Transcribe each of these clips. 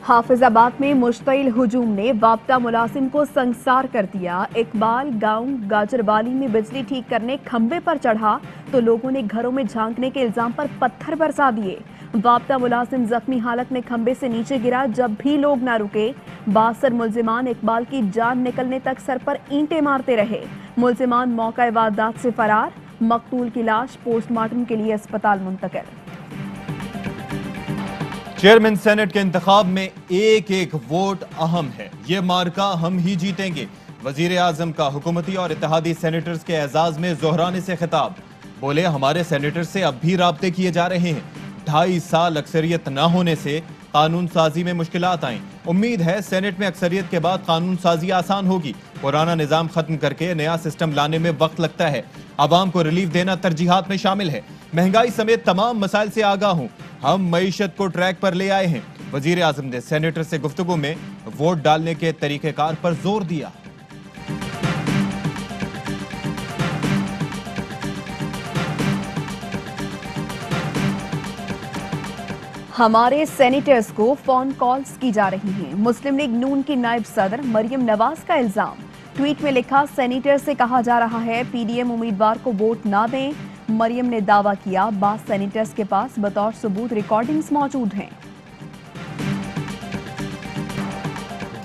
हाफिजाबाद में मुश्तइल हुजूम ने वापता मुलाजिम को संगसार कर दिया। इकबाल गांव गाजरवाली में बिजली ठीक करने खंबे पर चढ़ा तो लोगों ने घरों में झांकने के इल्जाम पर पत्थर बरसा दिए। वापता मुलाजिम जख्मी हालत में खंबे से नीचे गिरा। जब भी लोग न रुके, 62 मुलजिमान इकबाल की जान निकलने तक सर पर ईंटें मारते रहे। मुलजिमान मौका वारदात से फरार। मकतूल की लाश पोस्टमार्टम के लिए अस्पताल मुंतकिल। चेयरमैन सेनेट के इंतखाब में एक एक वोट अहम है। ये मार्का हम ही जीतेंगे। वजीर आजम का हुकूमती और इत्तेहादी सेनेटर्स के एजाज में जोहराने से खिताब। बोले, हमारे सेनेटर से अब भी राब्ते किए जा रहे हैं। 2.5 साल अक्सरियत न होने से कानून साजी में मुश्किलात आई। उम्मीद है सेनेट में अक्सरियत के बाद कानून साजी आसान होगी। पुराना निजाम खत्म करके नया सिस्टम लाने में वक्त लगता है। आवाम को रिलीफ देना तरजीहात में शामिल है। महंगाई समेत तमाम मसाइल से आगाह हूं। हम मईशत को ट्रैक पर ले आए हैं। वजीर आजम ने सेनेटर से गुफ्तगू में वोट डालने के तरीकेकार पर जोर दिया। हमारे सेनेटर्स को फोन कॉल्स की जा रही हैं। मुस्लिम लीग नून की नायब सदर मरियम नवाज का इल्जाम। ट्वीट में लिखा, सेनेटर से कहा जा रहा है पीडीएम उम्मीदवार को वोट ना दें। मरियम ने दावा किया, 22 सेनेटर्स के पास बतौर सबूत रिकॉर्डिंग्स मौजूद हैं।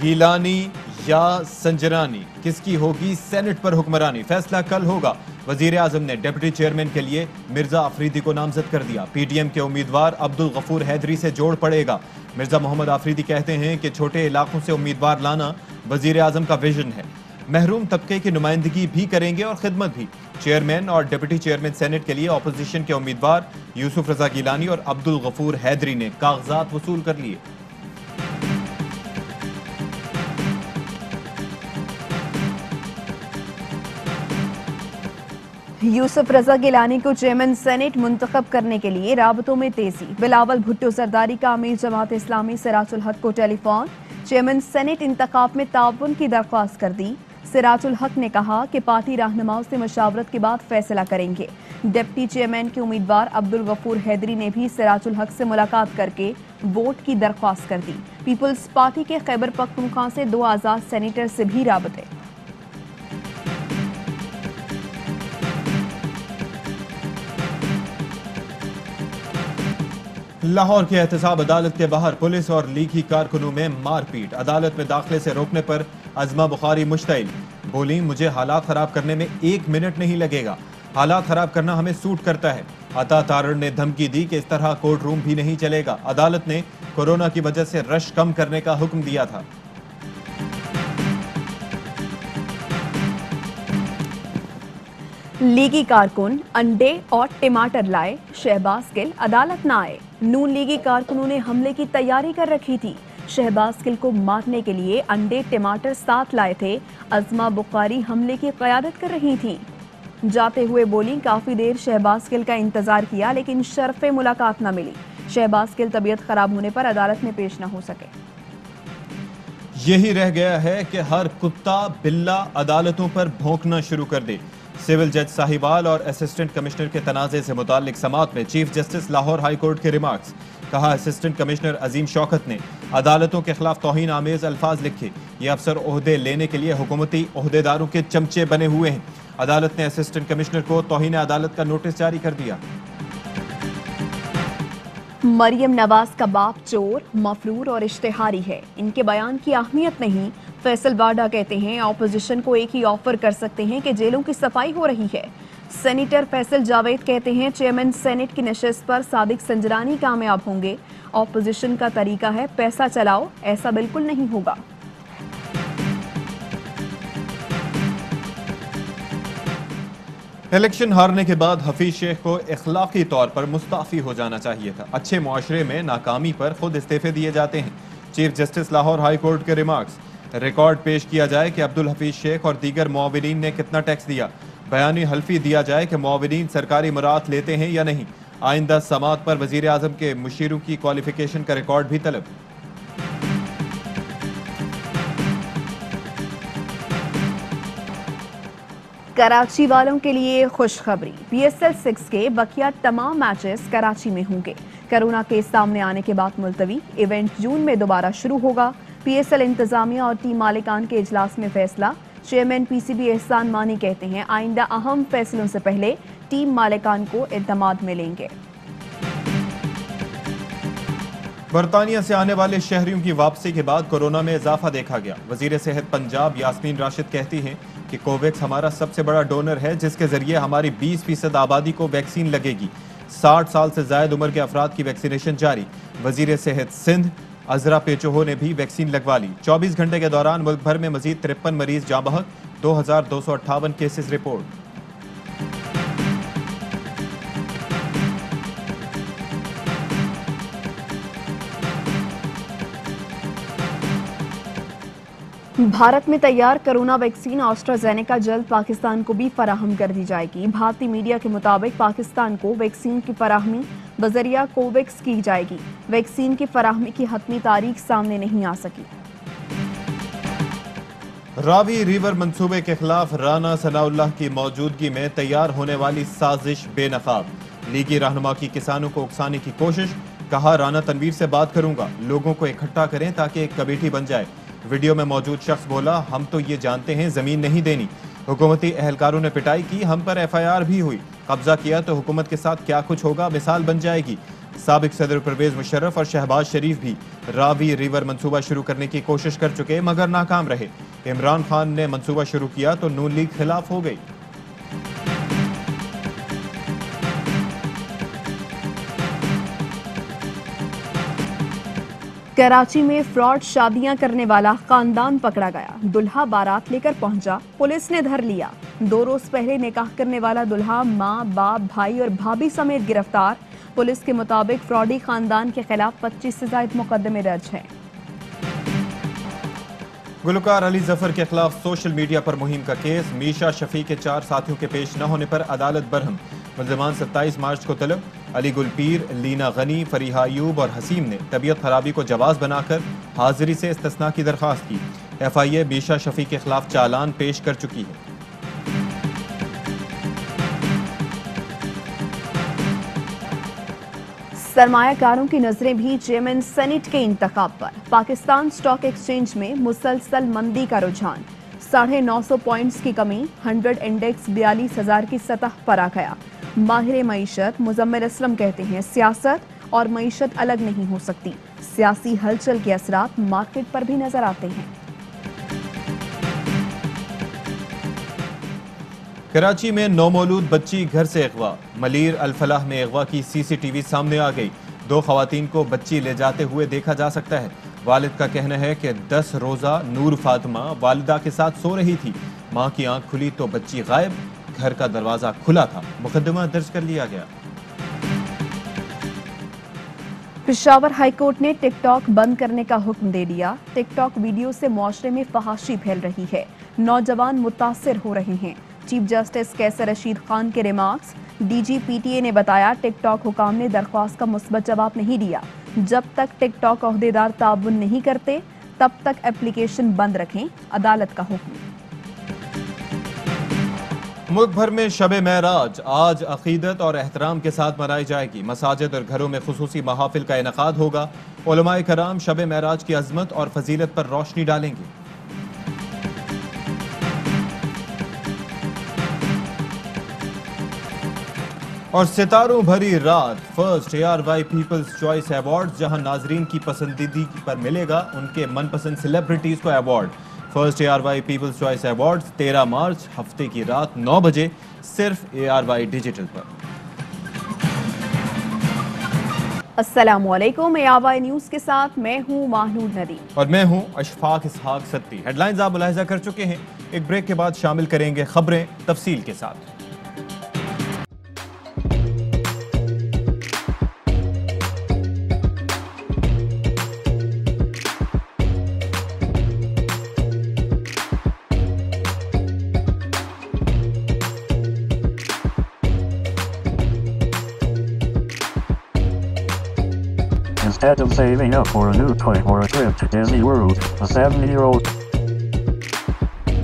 गीलानी या संजरानी, किसकी होगी सेनेट पर हुक्मरानी? फैसला कल होगा। वजीर आजम ने डिप्टी चेयरमैन के लिए मिर्जा अफरीदी को नामजद कर दिया। पीडीएम के उम्मीदवार अब्दुल गफूर हैदरी से जोड़ पड़ेगा। मिर्जा मोहम्मद अफरीदी कहते हैं कि छोटे इलाकों से उम्मीदवार लाना वजीर आजम का विजन है। महरूम तबके की नुमाइंदगी भी करेंगे और खिदमत भी। चेयरमैन और डिप्टी चेयरमैन सेनेट के लिए अपोजिशन के उम्मीदवार यूसुफ रजा गिलानी और अब्दुल गफूर हैदरी ने कागजात वसूल कर लिए। यूसुफ रजा गिलानी को चेयरमैन सेनेट मुंतखब करने के लिए राबतों में तेजी। बिलावल भुट्टो जरदारी का अमीर जमात इस्लामी सिराजुल हक को टेलीफोन। चेयरमैन सेनेट इंतखाब में ताउन की दरख्वास्त कर दी। सिराजुल हक ने कहा कि पार्टी रहनुमाओं से मशावरत के बाद फैसला करेंगे। डिप्टी चेयरमैन के उम्मीदवार अब्दुल गफूर हैदरी ने भी सिराजुल हक से मुलाकात करके वोट की दरख्वास्त कर दी। पीपल्स पार्टी के खैबर पख्तूनख्वा से 2 आजाद सेनेटर से भी राबते। लाहौर की एहतसाब अदालत के बाहर पुलिस और लीगी कारकुनों में मारपीट। अदालत में दाखिले से रोकने पर अजमा बुखारी मुश्तइल। बोली, मुझे हालात खराब करने में 1 मिनट नहीं लगेगा। हालात खराब करना हमें सूट करता है। अता तारड़ ने धमकी दी कि इस तरह कोर्ट रूम भी नहीं चलेगा। अदालत ने कोरोना की वजह से रश कम करने का हुक्म दिया था। लीगी कारकुन अंडे और टमाटर लाए, शहबाज गिल अदालत न आए। नून लीगी कारकुनों ने हमले की तैयारी कर रखी थी। शहबाज गिल को मारने के लिए अंडे टमाटर साथ लाए थे। अजमा बुखारी हमले की क़यादत कर रही थी। जाते हुए बोली, काफी देर शहबाज गिल का इंतजार किया लेकिन शर्फ़े मुलाकात न मिली। शहबाज गिल तबीयत खराब होने पर अदालत में पेश न हो सके। यही रह गया है कि हर कुत्ता बिल्ला अदालतों पर भौंकना शुरू कर दे। सिविल जज साहिबाल और असिस्टेंट कमिश्नर के तनाज़े से मुताल्लिक समाअत में chief justice Lahore high court के रिमार्क्स। कहा, असिस्टेंट कमिश्नर अजीम शौकत ने अदालतों के खिलाफ तौहीन आमेज अल्फाज लिखे। ये अफसर ओहदे लेने के लिए हुकूमती ओहदेदारों के चमचे बने हुए हैं। अदालत ने असिस्टेंट कमिश्नर को तौहीन अदालत का नोटिस जारी कर दिया। मरियम नवाज का बाप चोर, मफरूर और इश्तिहारी है। इनके बयान की अहमियत नहीं। फैसल वाडा कहते हैं ऑपोजिशन को एक ही ऑफर कर सकते हैं कि जेलों की सफाई हो रही है। सेनेटर फैसल जावेद कहते हैं चेयरमैन सेनेट की नशिस्त पर सादिक संजरानी कामयाब होंगे। ऑपोजिशन का तरीका है पैसा चलाओ, ऐसा बिल्कुल नहीं होगा। इलेक्शन हारने के बाद हफीज शेख को इखलाकी तौर पर मुस्ताफी हो जाना चाहिए था। अच्छे मुआशरे में नाकामी पर खुद इस्तीफे दिए जाते हैं। Chief justice Lahore high court के रिमार्क्स। रिकॉर्ड पेश किया जाए कि अब्दुल हफीज शेख और दीगर मुआविनीन ने कितना टैक्स दिया। बयानी हल्फी दिया जाए कि मुआविनीन सरकारी मुराद लेते हैं या नहीं। आइंदा समाअत पर वजीर आजम के मुशीरों की क्वालिफिकेशन का रिकॉर्ड भी तलब। कराची वालों के लिए खुशखबरी, PSL 6 के बकिया तमाम मैचेस कराची में होंगे। कोरोना केस सामने आने के बाद मुलतवी, इवेंट जून में दोबारा शुरू होगा। PSL इंतजामिया और टीम मालिकान के इजलास में फैसला। चेयरमैन PCB एहसान मानी कहते हैं आइंदा अहम फैसलों से पहले टीम मालिकान को इत्मीनान मिलेंगे। बरतानिया से आने वाले शहरियों की वापसी के बाद कोरोना में इजाफा देखा गया। वजीर सेहत पंजाब यास्मीन राशिद कहती हैं कि कोवैक्स हमारा सबसे बड़ा डोनर है, जिसके जरिए हमारी 20% आबादी को वैक्सीन लगेगी। 60 साल से ज्यादा उम्र के अफराद की वैक्सीनेशन जारी। वजीर सेहत सिंध अजरा पेचोहो ने भी वैक्सीन लगवा ली। 24 घंटे के दौरान मुल्क भर में मजीद 53 मरीज जाँ बहक, 2258 केसेस रिपोर्ट। भारत में तैयार कोरोना वैक्सीन एस्ट्राजेनेका जल्द पाकिस्तान को भी फराहम कर दी जाएगी। भारतीय मीडिया के मुताबिक पाकिस्तान को वैक्सीन की फराहमी बजरिया कोवैक्स की जाएगी। वैक्सीन की फराहमी की हतमी तारीख सामने नहीं आ सकी। रावी रिवर मंसूबे के खिलाफ राना सनाउल्लाह की मौजूदगी में तैयार होने वाली साजिश बेनकाब। लीगी रहनुमा की किसानों को उकसाने की कोशिश। कहा राना तनवीर से बात करूंगा, लोगों को इकट्ठा करें ताकि एक कमेटी बन जाए। वीडियो में मौजूद शख्स बोला, हम तो ये जानते हैं जमीन नहीं देनी। हुकूमती एहलकारों ने पिटाई की, हम पर FIR भी हुई। कब्जा किया तो हुकूमत के साथ क्या कुछ होगा मिसाल बन जाएगी। साबिक सदर परवेज मुशर्रफ और शहबाज शरीफ भी रावी रिवर मंसूबा शुरू करने की कोशिश कर चुके मगर नाकाम रहे। इमरान खान ने मंसूबा शुरू किया तो नून लीग खिलाफ हो गई। कराची में फ्रॉड शादियां करने वाला खानदान पकड़ा गया। दुल्हा बारात लेकर पहुंचा, पुलिस ने धर लिया। 2 रोज पहले निकाह करने वाला दुल्हा मां, बाप, भाई और भाभी समेत गिरफ्तार। पुलिस के मुताबिक फ्रॉडी खानदान के खिलाफ 25 से ज्यादा मुकदमे दर्ज हैं। गुलकार अली जफर के खिलाफ सोशल मीडिया पर मुहिम का केस। मीशा शफी के 4 साथियों के पेश न होने पर अदालत बरहम। मुल्ज़िमान 27 मार्च को तलब। अली गुलपीर, लीना गनी, फरीहा अयूब और हसीम ने तबीयत खराबी को जवाज बनाकर हाजिरी से इस्तिस्ना की दरख्वास्त की। FIA मीशा शफी के खिलाफ चालान पेश कर चुकी है। सरमायाकारों की नजरें भी चेयरमैन सेनेट के इंतखाब पर। पाकिस्तान स्टॉक एक्सचेंज में मुसलसल मंदी का रुझान। 950 पॉइंट्स की कमी। 100 इंडेक्स 42,000 की सतह पर आ गया। माहिर मईशत मुजम्मिल असलम कहते हैं सियासत और मईशत अलग नहीं हो सकती। सियासी हलचल के असरात मार्केट पर भी नजर आते हैं। कराची में नौमौलूद बच्ची घर से अगवा। मलीर अल-फलाह में अगवा की CCTV सामने आ गई। 2 खवातीन को बच्ची ले जाते हुए देखा जा सकता है। वालिद का कहना है कि 10 रोजा नूर फातिमा वालिदा के साथ सो रही थी। मां की आंख खुली तो बच्ची गायब। घर का दरवाजा खुला था। मुकदमा दर्ज कर लिया गया। पेशावर हाईकोर्ट ने टिकटॉक बंद करने का हुक्म दे दिया। टिकटॉक वीडियो से मुआशरे में फहाशी फैल रही है। नौजवान मुतासिर हो रहे हैं। चीफ जस्टिस कैसर रशीद खान के रिमार्क्स। DG PTA ने बताया टिकटॉक हुकाम ने दरख्वास्त का मुस्बत जवाब नहीं दिया। जब तक टिकटॉक ओहदेदार ताउन नहीं करते तब तक एप्लीकेशन बंद रखें, अदालत का हुक्म। मुल्क भर में शब महराज आज अकीदत और एहतराम के साथ मनाई जाएगी। मसाजिद और घरों में खुसूसी महाफिल का इनकाद होगा। उलमाए कराम शब महराज की अजमत और फजीलत पर रोशनी डालेंगे। और सितारों भरी रात first ARY people's choice award, जहां नाजरीन की पसंदीदी पर मिलेगा उनके मनपसंद सेलिब्रिटीज को award. First ARY people's choice award 13 मार्च हफ्ते की रात 9 बजे सिर्फ ARY डिजिटल पर। अस्सलामुअलैकुम, ARY न्यूज के साथ मैं हूं माहनूर नदी और मैं हूं अशफाक इसहाक सत्ती। हेडलाइंस आप मुलाहिजा कर चुके हैं। एक ब्रेक के बाद शामिल करेंगे खबरें तफसील के साथ। Instead of saving up for a new toy or a trip to Disney World, a 70-year-old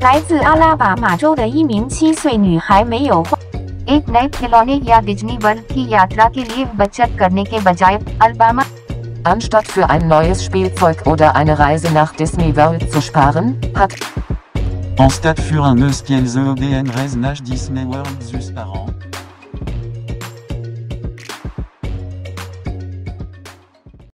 来自阿拉巴马州的一名7岁女孩没有花 एक नए खिलौने या डिज्नी वर्ल्ड की यात्रा के लिए बचत करने के बजाय Alabama Anstatt für ein neues Spielzeug oder eine Reise nach Disney World zu sparen, hat Anstatt für un Espielzeug en reise nach Disney World zu sparen.